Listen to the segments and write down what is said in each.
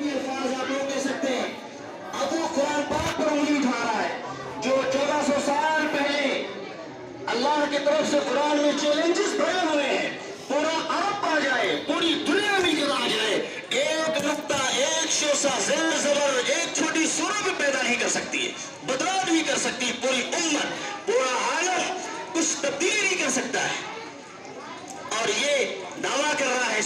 بھی الفاظ آپ لوگ کہہ سکتے ہیں. اب وہ قرآن پاک پر انگلی اٹھا رہا ہے جو 1400 سال پہلے اللہ کی طرف سے قرآن میں چیلنجز بیان ہوئے ہیں. پورا عرب آ جائے, پوری دنیا مل کر آ جائے, ایک نقطہ, ایک شوسہ, زیر زبر, ایک چھوٹی سورہ بھی پیدا نہیں کر سکتی ہے, بدلا نہیں کر سکتی. پوری امت, پورا عالم کچھ تبدیلی نہیں کر سکتا ہے. اور یہ دعویٰ کر رہا ہے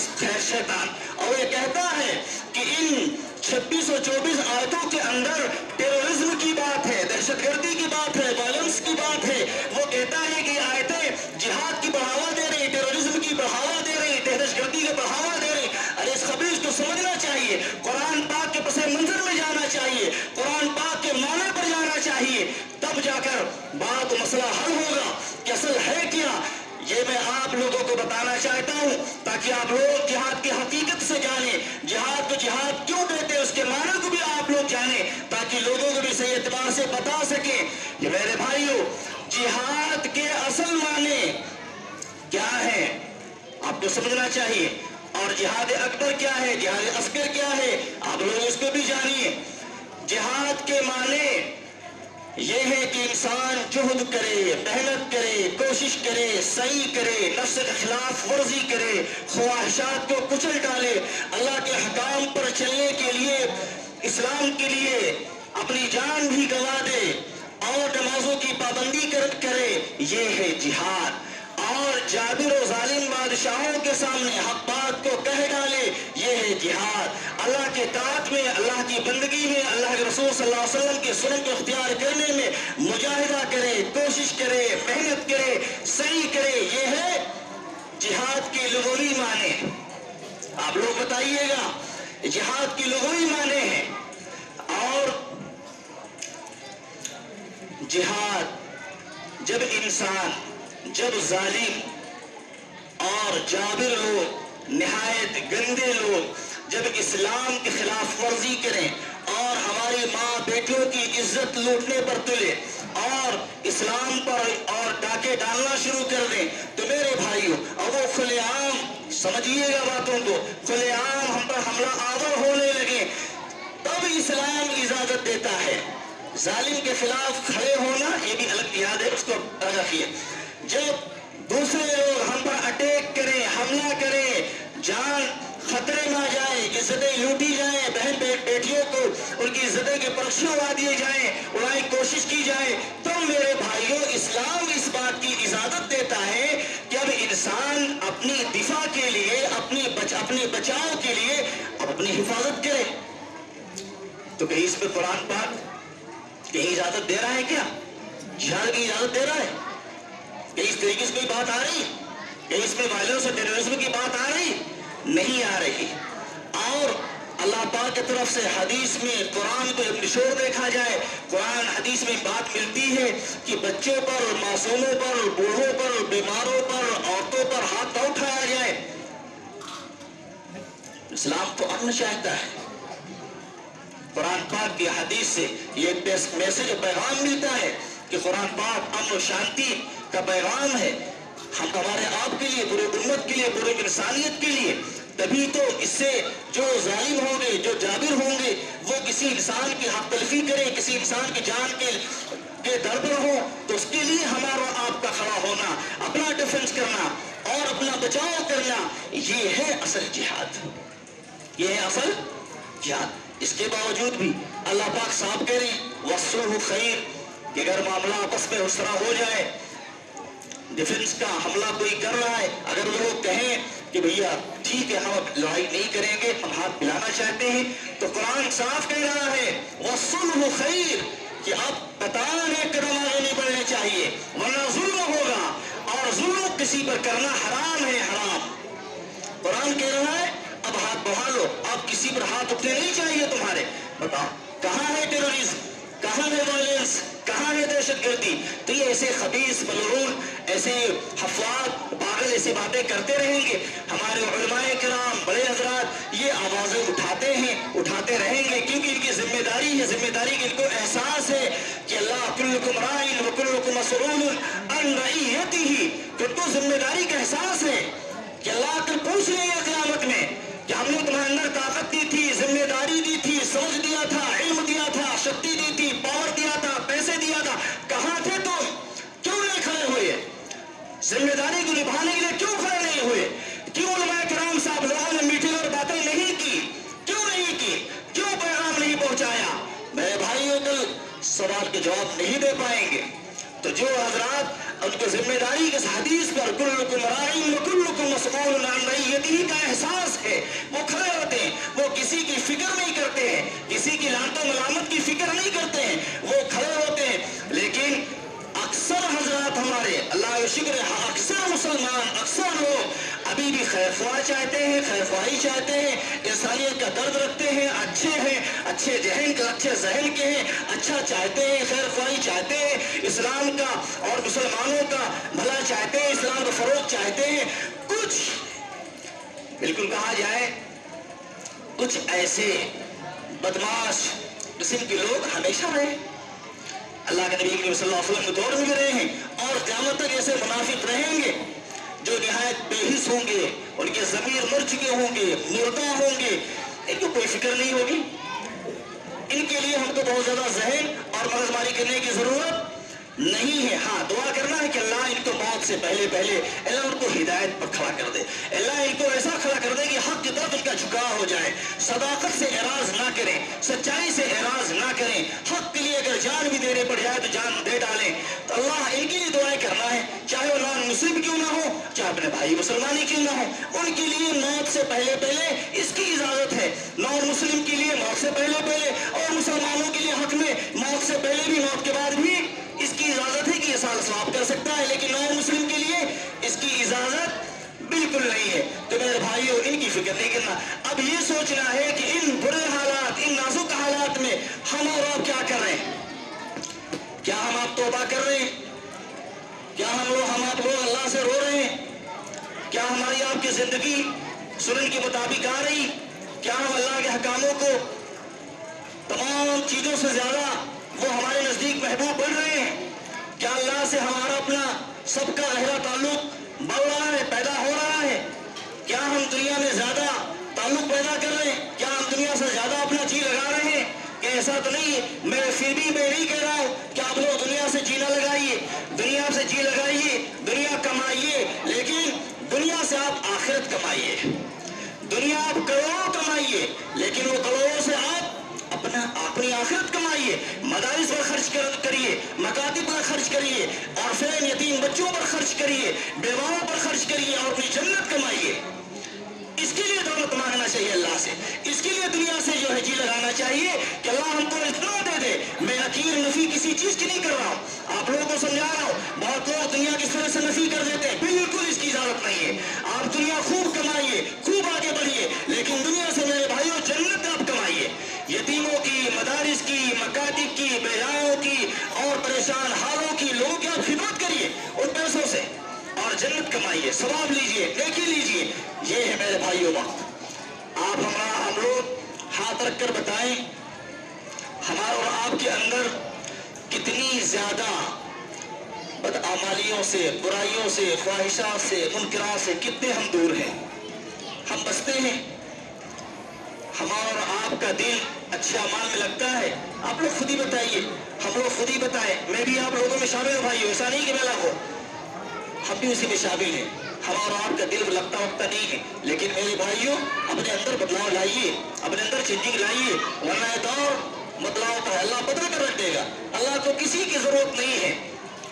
شیطان, اور یہ کہتا ہے کہ ان 26 اور 24 آیتوں کے اندر ٹیررزم کی بات ہے, دہشت گردی کی بات ہے, وائلنس کی بات ہے. وہ کہتا ہے کہ یہ آیتیں جہاد کی بڑھاوا دے رہی, ٹیررزم کی بڑھاوا دے رہی, دہشت گردی کا بڑھاوا دے رہی. ارے اس خبیث کو سمجھنا چاہیے, قرآن پاک کے پس منظر میں جانا چاہیے, قرآن پاک کے معنی پر جانا چاہیے, تب جا کر بات مسئلہ حل ہوگا کہ اصل ہے کیا. یہ میں آپ لوگوں کو بتانا چاہتا ہوں تاکہ آپ لوگ جہاد کی حقیقت سے جانیں, جہاد کو جہاد کیوں کہتے ہیں اس کے معنی کو بھی آپ لوگ جانیں, تاکہ لوگوں کو بھی صحیح اعتبار سے بتا سکیں. کہ میرے بھائیوں, جہاد کے اصل معنی کیا ہے آپ کو سمجھنا چاہیے, اور جہاد اکبر کیا ہے, جہاد اصغر کیا ہے, آپ لوگ اس کو بھی جانیے. جہاد کے معنی یہ ہے کہ انسان جہد کرے, محنت کرے, کوشش کرے, سعی کرے, نفس کے خلاف ورزی کرے, خواہشات کو کچل ڈالے, اللہ کے حکام پر چلنے کے لیے, اسلام کے لیے اپنی جان بھی گنوا دے, اور نمازوں کی پابندی کرے. یہ ہے جہاد. اور جابر و ظالم بادشاہوں کے سامنے حق بات کو کہہ ڈالے, یہ ہے جہاد. اللہ کے طاعت میں, اللہ کی بندگی میں, اللہ کے رسول صلی اللہ علیہ وسلم کے سنت کو اختیار کرنے میں مجاہدہ کرے, کوشش کرے, محنت کرے, سعی کرے. یہ ہے جہاد کی لغوی معنی. آپ لوگ بتائیے گا جہاد کی لغوی معنی ہے. اور جہاد جب انسان, جب ظالم اور جابر لوگ, نہایت گندے لوگ جب اسلام کے خلاف ورزی کریں اور ہماری ماں بیٹیوں کی عزت لوٹنے پر تلے اور اسلام پر اور ڈاکے ڈالنا شروع کر دیں, تو میرے بھائیوں اب وہ کھلے عام, سمجھیے گا باتوں کو, کھلے عام ہم پر حملہ آور ہونے لگے, تب اسلام اجازت دیتا ہے ظالم کے خلاف کھڑے ہونا. یہ بھی الگ یاد ہے, اس کو رکھیے. جب دوسرے لوگ ہم پر اٹیک کریں, حملہ کریں, جان خطرے میں آ جائے, عزتیں لوٹی جائیں, بہن بیٹیوں کو ان کی عزتیں کے پرچھے اڑا دیے جائیں, اڑائی کوشش کی جائے, تو میرے بھائیوں اسلام اس بات کی اجازت دیتا ہے کہ اب انسان اپنی دفاع کے لیے, اپنے بچاؤ کے لیے اب اپنی حفاظت کرے. تو کہیں اس پہ قرآن پاک کہیں اجازت دے رہا ہے کیا؟ جہاد کی اجازت دے رہا ہے؟ کہیں اس طریقے سے کوئی بات آ رہی, کہیں اس میں وائلنس اور ٹیررزم کی بات آ رہی نہیں آ رہی. اور اللہ پاک کی طرف سے حدیث میں قرآن کو جب نچوڑ دیکھا جائے, قرآن حدیث میں بات ملتی ہے کہ بچوں پر, معصوموں پر, بوڑھوں پر, بیماروں پر, عورتوں پر ہاتھ نہ اٹھایا جائے. اسلام تو امن چاہتا ہے. قرآن پاک کی حدیث سے یہ میسج پیغام ملتا ہے کہ قرآن پاک امن و شانتی کا پیغام ہے ہم ہمارے آپ کے لیے, پورے امت کے لیے, پورے انسانیت کے لیے. تبھی تو اس سے جو ظالم ہوں گے, جو جابر ہوں گے, وہ کسی انسان کی حق تلفی کرے, کسی انسان کی جان کے در پر ہو, تو اس کے لیے ہمارا آپ کا کھڑا ہونا, اپنا ڈیفنس کرنا اور اپنا بچاؤ کرنا, یہ ہے اصل جہاد. یہ ہے اصل جہاد. اس کے باوجود بھی اللہ پاک صاحب کہہ رہے ہیں وَالصُّلْحُ خَيْرٌ, کہ اگر معاملہ آپس میں اس طرح ہو جائے, ڈیفنس کا حملہ کوئی کر رہا ہے, اگر وہ لوگ کہیں کہ بھیا ٹھیک ہے ہم اب لڑائی نہیں کریں گے, ہم ہاتھ ملانا چاہتے ہیں, تو قرآن صاف کہہ رہا ہے وَالصُّلْحُ خَيْرٌ, کہ اب قطعاً ایک قدم آگے نہیں بڑھنے چاہیے, ورنہ ظلم ہوگا, اور ظلم کسی پر کرنا حرام ہے, حرام. قرآن کہہ رہا ہے اب ہاتھ بڑھا لو, اب کسی پر ہاتھ اٹھنے نہیں چاہیے تمہارے. بتاؤ کہاں ہے ٹیررزم, کہاں ہے وائلنس, کہاں ہے دہشت گردی؟ تو یہ ایسے خبیث ملعون, ایسے حفاظ پاگل ایسی باتیں کرتے رہیں گے. ہمارے علماء کرام, بڑے حضرات یہ آوازیں اٹھاتے ہیں, اٹھاتے رہیں گے, کیونکہ ان کی ذمہ داری ہے, ذمہ داری کی ان کو احساس ہے کہ اللہ کلکم راعٍ وکلکم مسئول عن رعیتہ, کہ ان کو ذمہ داری کا احساس ہے کہ اللہ کل پوچھ لیں گے قیامت میں کہ ہم نے تمہارے اندر طاقت دی تھی, ذمہ داری دی تنہائی کا احساس ہے وہ کھڑے ہوتے ہیں، وہ کسی کی فکر نہیں کرتے ہیں، کسی کی لعنت و ملامت کی فکر نہیں کرتے ہیں، وہ کھڑے ہوتے ہیں۔ لیکن اکثر حضرات ہمارے، اللہ کا شکر ہے، اکثر مسلمان، اکثر لوگ ابھی بھی خیر خواہ چاہتے ہیں، خیر خواہی چاہتے ہیں، انسانیت کا درد رکھتے ہیں، اچھے ہیں، اچھے ذہن کے ہیں، اچھا چاہتے ہیں، خیر خواہی چاہتے ہیں، اسلام کا اور مسلمانوں کا بھلا چاہتے ہیں، اسلام کا فروغ چاہتے ہیں۔ کچھ بالکل کہا جائے کچھ ایسے بدماش قسم کے لوگ ہمیشہ رہے، اللہ کے نبی صلی اللہ علیہ وسلم کے دور میں بھی رہے ہیں اور قیامت تک ایسے منافق رہیں گے جو نہایت بے حس ہوں گے، ان کے ضمیر مر چکے ہوں گے، مردہ ہوں گے، ان کو کوئی فکر نہیں ہوگی۔ ان کے لیے ہم کو بہت زیادہ ذہن اور مغز ماری کرنے کی ضرورت نہیں ہے۔ ہاں دعا کرنا ہے کہ اللہ ان کو موت سے پہلے اللہ ان کو ہدایت پر کھڑا کر دے، اللہ ان کو ایسا کھڑا کر دے کہ حق کی طرف ان کا جھکاؤ ہو جائے، صداقت سے اعراض نہ کریں، سچائی سے اعراض نہ کریں، حق کے لیے اگر جان بھی دینے پڑ جائے تو جان دے ڈالیں۔ تو اللہ ان کے لیے دعائیں کرنا ہے، چاہے وہ نان مسلم کیوں نہ ہو، چاہے اپنے بھائی مسلمانی کیوں نہ ہو، ان کے لیے موت سے پہلے اس کی اجازت ہے۔ نان مسلم کے لیے موت سے پہلے اور مسلمانوں کے لیے حق میں موت سے پہلے بھی، موت کے بعد بھی اس کی اجازت ہے کہ یہ سال ثواب کر سکتا ہے، لیکن نان مسلم کے لیے اس کی اجازت بالکل نہیں ہے۔ تو میرے بھائیوں ان کی فکر نہیں کرنا، اب یہ سوچنا ہے کہ ان برے حالات، ان نازک حالات میں ہم اور آپ کیا کر رہے ہیں؟ کیا ہم آپ توبہ کر رہے ہیں؟ کیا ہم آپ لوگ اللہ سے رو رہے ہیں؟ کیا ہماری آپ کی زندگی سنن کے مطابق آ رہی؟ کیا ہم اللہ کے حکاموں کو تمام چیزوں سے زیادہ وہ ہمارے نزدیک محبوب بن رہے ہیں؟ کیا اللہ سے ہمارا اپنا سب کا گہرا تعلق بڑھ رہا ہے، پیدا ہو رہا ہے؟ کیا ہم دنیا میں زیادہ تعلق پیدا کر رہے ہیں؟ کیا ہم دنیا سے زیادہ اپنا جی لگا رہے ہیں؟ کہ ایسا تو نہیں ہے، میں پھر بھی میں نہیں کہہ رہا ہوں کہ آپ لوگ دنیا سے جی نہ لگائیے، دنیا سے جی لگائیے، دنیا کمائیے، لیکن دنیا سے آپ آخرت کمائیے۔ دنیا آپ کروڑوں کمائیے، لیکن وہ کروڑوں سے آپ اپنی آخرت کمائیے، مدارس پر خرچ کریے، مکاتب پر خرچ کریے، اور یتیم بچوں پر خرچ کریے، بیواؤں پر خرچ کریے اور اپنی جنت کمائیے۔ اس کے لیے دولت مانگنا چاہیے اللہ سے، اس کے لیے دنیا سے جو ہے جی لگانا چاہیے کہ اللہ ہم کو اتنا دے دے۔ میں نکیر نفی کسی چیز کی نہیں کر رہا ہوں، آپ لوگوں کو سمجھا رہا ہوں۔ بہت لوگ دنیا کس طرح سے نفی کر دیتے ہیں، بالکل اس کی اجازت نہیں ہے۔ آپ دنیا خوب کمائیے، خوب آگے بڑھیے، لیکن دنیا سے میرے بھائیوں جنت آپ کمائیے، یتیموں کی، مدارس کی، مکاتب کی، بیواؤں کی اور پریشان حالوں کی لوگوں کی آپ خدمت کریے ان پیسوں سے اور جنت کمائیے، ثواب لیجئے، نیکی لیجئے۔ یہ ہے میرے بھائیوں وقت۔ ہم لوگ ہاتھ رکھ کر بتائیں ہمارا اور آپ کے اندر کتنی زیادہ بدعمالیوں سے، برائیوں سے، خواہشات سے، منکرات سے کتنے ہم دور ہیں، ہم بچتے ہیں۔ ہمارا اور آپ کا دل اچھے اعمال میں لگتا ہے؟ آپ لوگ خود ہی بتائیے، ہم لوگ خود ہی بتائیں۔ میں بھی آپ لوگوں میں شامل ہوں بھائی، ایسا نہیں کہ میں الگ ہوں، ہم بھی اسی میں شامل ہیں۔ ہمارا آپ کا دل لگتا وقتا نہیں ہے، لیکن میرے بھائیوں اپنے اندر بدلاؤ لائیے، اپنے اندر چینجنگ لائیے، ورنہ یہ دور بدلاؤ کا ہے، اللہ بدل کر رکھ دے گا۔ اللہ کو کسی کی ضرورت نہیں ہے،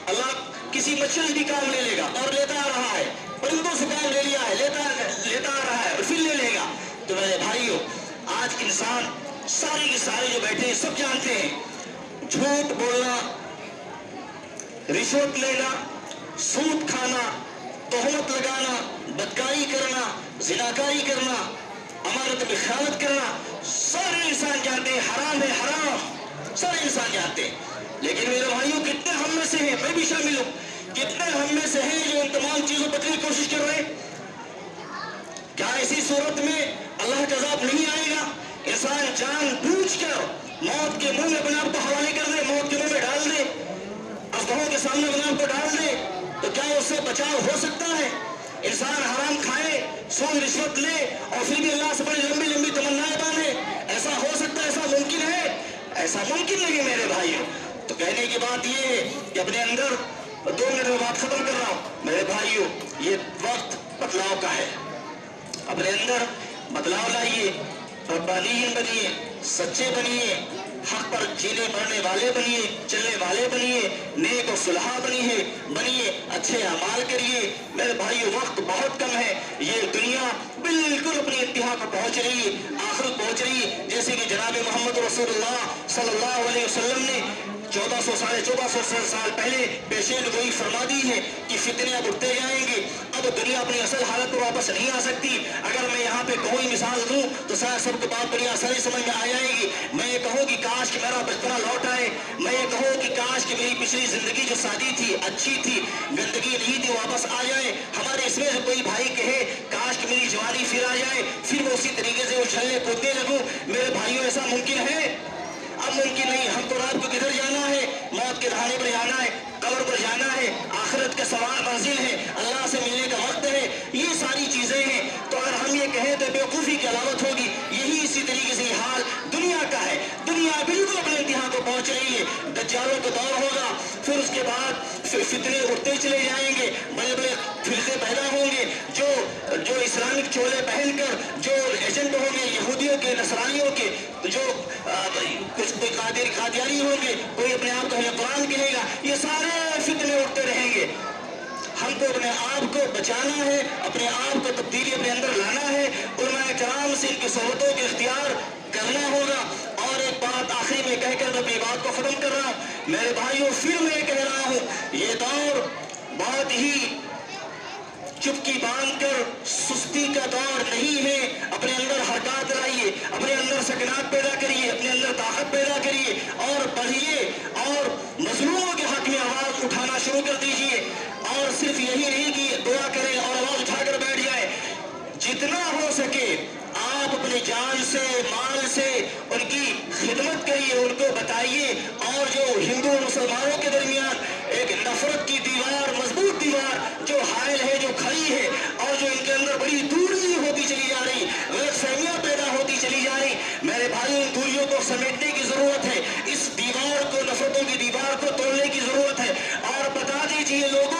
اللہ کسی مچھلی بھی کام لے لے گا اور لیتا آ رہا ہے، پرندوں سے کام لے لیا ہے، لیتا آ رہا ہے اور پھر لے لے گا۔ تو میرے بھائیوں آج انسان سارے کے سارے جو بیٹھے ہیں سب جانتے ہیں، جھوٹ بولنا، رشوت لینا، سود کھانا، تہمت لگانا، بدکاری کرنا، زناکاری کرنا، امانت میں خیانت کرنا، سارے انسان جانتے ہیں حرام ہے، حرام سارے انسان جانتے ہیں۔ لیکن میرے بھائیوں کتنے ہم میں سے ہیں، میں بھی شامل ہوں، کتنے ہم میں سے ہیں جو ان تمام چیزوں پر بچنے کی کوشش کر رہے ہیں؟ کیا ایسی صورت میں اللہ کا عذاب نہیں آئے گا؟ انسان جان بوجھ کر موت کے منہ میں اپنے آپ کو حوالے کر دے، موت کے منہ میں ڈال دے، افواہوں کے سامنے اپنے آپ کو ڈال دے، تو کیا اس سے بچاؤ ہو سکتا ہے؟ انسان حرام کھائے، سود رشوت لے اور پھر بھی اللہ سے بڑی لمبی لمبی تمنائیں باندھے، ایسا ہو سکتا ہے؟ ایسا ممکن ہے؟ ایسا ممکن نہیں میرے بھائیوں۔ تو کہنے کی بات یہ ہے کہ اپنے اندر 2 منٹ میں بات ختم کر رہا ہوں میرے بھائیوں، یہ وقت بدلاؤ کا ہے۔ اپنے اندر بدلاؤ لائیے، ربانیین بنیے، سچے بنیے، حق پر جینے مرنے والے بنیے، چلنے والے بنیے، نیک و صلحاء بنیے، اچھے اعمال کریے۔ میرے بھائیو وقت بہت کم ہے، یہ دنیا بالکل پہنچ رہی ہے، آخرت پہنچ رہی ہے، جیسے کہ جناب محمد رسول اللہ صلی اللہ علیہ وسلم نے 1400 سال پہلے پیشین گوئی فرما دی ہے کہ فتنے اب اٹھتے جائیں گے، اب دنیا اپنی اصل حالت پر واپس نہیں آ سکتی۔ اگر میں یہاں پہ کوئی مثال دوں تو شاید سب کو بات بڑی آسانی سمجھ میں آ جائے گی۔ میں یہ کہوں کہ کاش کہ میرا بچپنا لوٹ آئے، میں یہ کہوں کہ کاش کہ میری پچھلی زندگی جو سادی تھی، اچھی تھی، گندگی نہیں تھی، واپس آ جائے۔ ہمارے اس میں سے کوئی بھائی کہے کاش کہ میری جوانی پھر آ جائے، پھر میں اسی طریقے سے اچھلنے کودنے لگوں۔ میرے بھائیوں ایسا ممکن ہے؟ اب ممکن نہیں۔ ہم تو رات کو کدھر جانا ہے؟ موت کے دہانے پر جانا ہے، قبر پر جانا ہے، آخرت کا سوال منزل ہے، اللہ سے ملنے کا وقت ہے، یہ ساری چیزیں ہیں۔ تو اگر ہم یہ کہیں تو بیوقوفی کی علامت ہوگی۔ یہی اسی طریقے سے حال دنیا کا ہے، دنیا بالکل اپنے انتہا کو پہنچ رہی ہے، دجالوں کا دور ہوگا، پھر اس کے بعد فتنے اٹھتے چلے جائیں گے، بڑے بڑے فرقے پیدا ہوں گے، جو اسلامک چولے پہن کر جو ایجنٹ ہوں گے یہودیوں کے، نصرانیوں کے، جو کچھ کوئی قادیانی ہوں گے، کوئی اپنے آپ کو اہل قرآن کہے گا، یہ سارے فتنے اٹھتے رہیں گے۔ ہم کو اپنے آپ کو بچانا ہے، اپنے آپ کو تبدیلی اپنے اندر لانا ہے، علماء کرام سے ان کی صحبتوں کے اختیار کرنا ہوگا۔ اور ایک بات آخری میں کہہ کر میں اپنی بات کو ختم کر رہا ہوں۔ میرے بھائیوں پھر میں کہہ رہا ہوں، یہ دور بہت ہی چپکی باندھ کر سستی کا دور نہیں ہے۔ اپنے اندر حرکات لائیے، اپنے اندر سکنات پیدا کریے، اپنے اندر طاقت پیدا کریے اور پڑھیے اور مظلوموں کے حق میں آواز اٹھانا شروع کر دیجیے۔ اور صرف یہی نہیں کہ دعا کریں اور آواز اٹھا کر بیٹھ جائیں، جتنا ہو سکے آپ اپنی جان سے، مال سے ان کی خدمت کریے، ان کو بتائیے۔ اور جو ہندو اور مسلمانوں کے درمیان ایک نفرت کی دیوار، مضبوط دیوار جو حائل ہے، جو کھڑی ہے، اور جو ان کے اندر بڑی دوری ہوتی چلی جا رہی، غلط فہمیاں پیدا ہوتی چلی جا رہی، میرے بھائی ان دوریوں کو سمیٹنے کی ضرورت ہے، اس دیوار کو، نفرتوں کی دیوار کو توڑنے کی ضرورت ہے۔ اور بتا دیجیے لوگوں